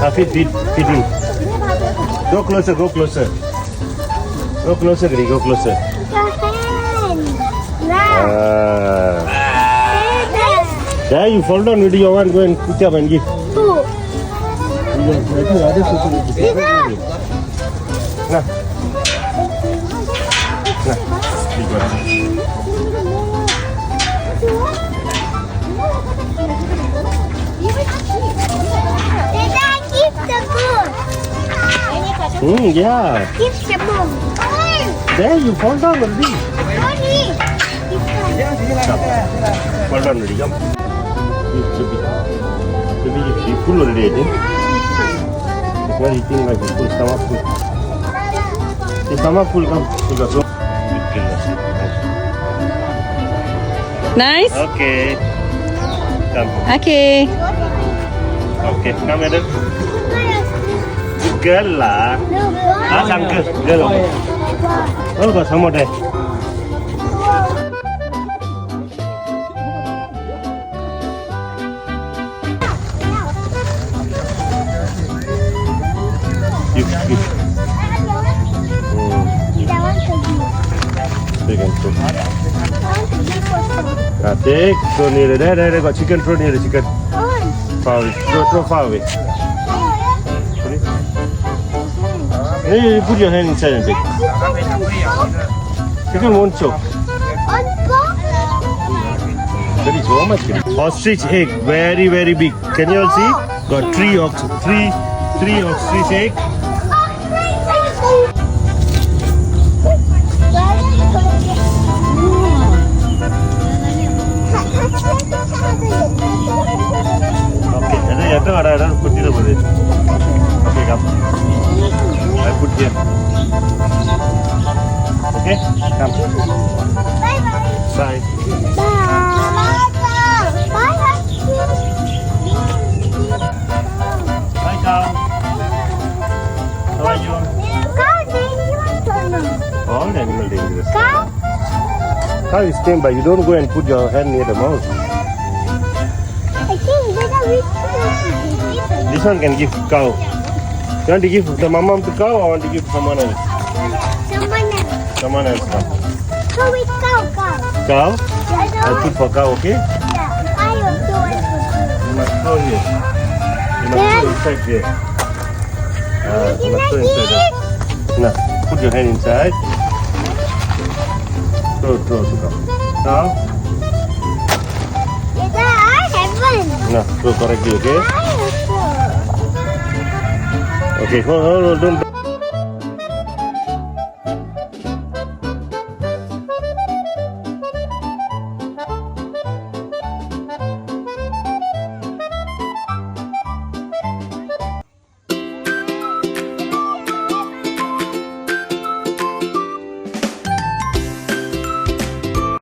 Feed in. Go closer. Go closer, Giri. Go closer. There you fall down with your one. Go and pick up and give. Nah. Yeah. Keep the boom. There you fall down already. Fall down already. Come. You full already, I think. You are eating like a full stomach full. The stomach full, come. You got so. Nice. Okay. Come. Okay. Okay. Come, Adam. Girl lah. Uncle. Girl. Oh, got some more there. Take. Throw near there. There got chicken. Throw near the chicken. Far away. Throw far away. Hey, put your hand inside and take. Chicken won't choke. That is so much. Ostrich egg, very very big. Can you all see? Got three ostrich egg. Okay, ada put it over there. Okay, come. I put here. Okay, come. Bye. Bye, cow. How are you? All animal dangerous. Cow is tame, but you don't go and put your hand near the mouth. This one can give cow. You want to give the mama to cow or want to give someone else? Someone else. Cow. Cow? I'll put for cow, okay? Yeah, I also want to. You must throw here. You must throw inside here. You must throw inside there. Now, put your hand inside. Throw to cow. Cow? I have one. Now, throw correctly, okay? I also. Okay, hold on, don't.